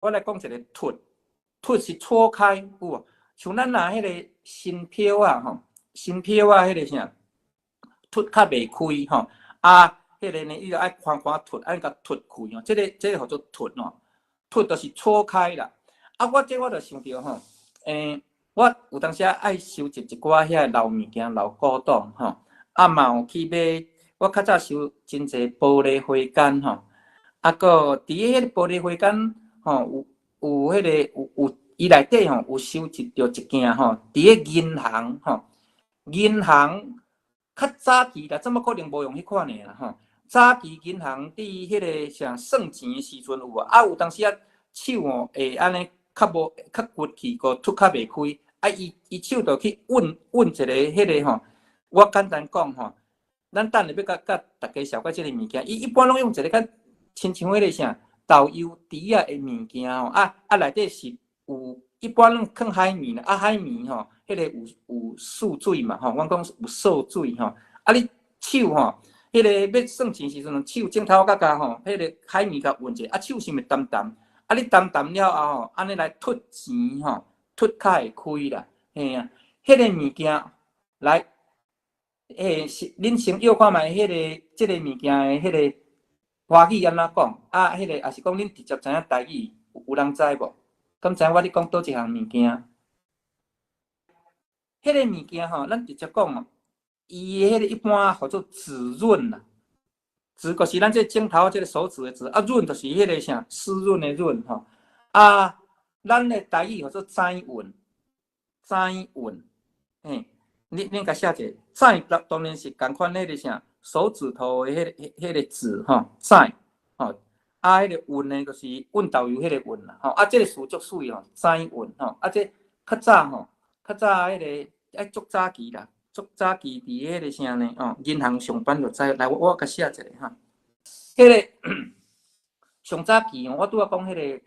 我来讲一个凸，凸是错开有无？像咱拿迄个新票啊吼，新票啊迄个啥，凸较袂开吼，啊，迄个呢伊就爱宽宽凸，爱甲凸开吼，这个叫做凸吼，凸就是错开啦。啊，我就想着吼，我有当时爱收集一寡遐老物件、老古董吼，啊嘛有去买，我较早收真侪玻璃花杆吼，啊个伫迄个玻璃花杆吼有迄个有伊内底吼有收集着一件吼，伫个银行吼，银行较早期啦，怎么可能无用迄款的啦吼？早期银行伫迄个啥算钱的时阵有无？啊有当时啊手哦会安尼较无较骨气，个凸较袂开。啊，伊手就去稳一个迄个吼，我简单讲吼，咱等下要甲大家小解即个物件，伊一般拢用一个较亲像迄个啥豆油底啊的物件吼，啊内底是有一般拢放海绵啦，啊海绵吼，迄个有蓄水嘛吼，我讲有受水吼，啊你手吼，迄个要算钱时阵，手镜头甲吼，迄个海绵甲运者，啊手是咪澹澹，啊你澹澹了后吼，安尼来凸钱吼。凸较会开啦，嘿啊，迄个物件来，恁先要看卖迄个即个物件的迄个华语安怎讲？啊，迄个也是讲恁直接知影台语，有人知无？敢知我咧讲倒一项物件？迄个物件吼，咱直接讲哦，伊的迄个一般叫做指润啦，指就是咱这镜头这个手指的指，啊润就是迄个啥湿润的润吼，啊。咱的台语叫做载运，载运，嘿，恁甲写者，载当然是共款迄个啥手指头的迄个指吼，载吼，啊，迄个运呢就是运豆油迄个运啦，吼，啊，这个词足水吼，载运吼，啊，这较早吼，较早迄个爱足早期啦，足早期伫迄个啥呢？哦，银行上班就知，来我甲写一个哈，迄个。上早期我拄仔讲迄个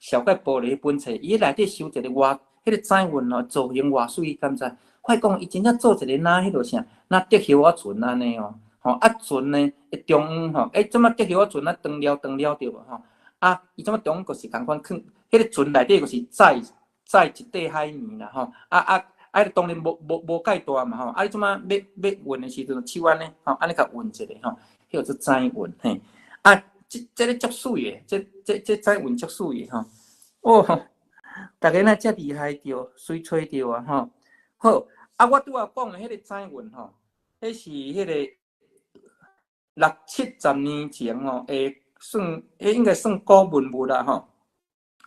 小块玻璃本册，伊内底收一个偌，迄个载运哦，造型偌水，敢知？快讲，伊真正做一个哪迄落啥，哪竹叶仔船安尼哦，吼啊船呢，中央吼，怎么竹叶仔船啊断了着无吼？啊，伊怎么中央就是共款囥，迄个船内底就是载一块海绵啦吼，当然无介大嘛吼，啊你怎么要运的时阵，手安尼吼，安尼甲运一下吼，迄个做载运嘿，啊。这个足水的，这载运足水的吼，哦，大家若遮厉害着，水吹着啊吼。好，啊，我拄仔讲的迄个载运吼，迄是迄个60、70年前吼，会算，应该算古文物啦吼。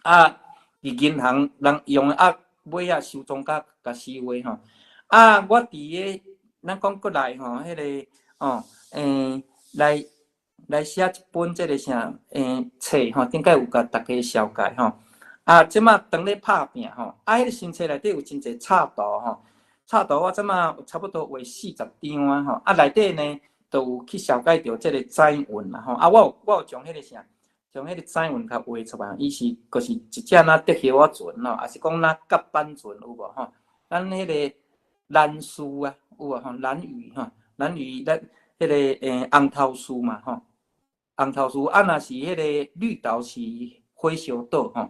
啊，伫银行人用的啊，尾啊收藏甲收的吼。啊，我伫个咱讲过来吼，迄个哦，来写一本即个啥册吼，顶解有甲大家小解吼。啊，即马当咧拍拼吼，啊，迄个新册内底有真侪插图吼，插图我即马有差不多画40张啊吼，啊内底呢都有去小解着即个载运啦吼，啊我有将迄个啥，将迄个载运甲画出来，伊是就是一只若竹叶仔船咯，也是讲若甲板船有无吼？咱迄个兰屿啊，有无吼？兰屿吼，兰屿咱迄个红头树嘛吼。红头树啊，若是迄个绿岛是火烧岛吼，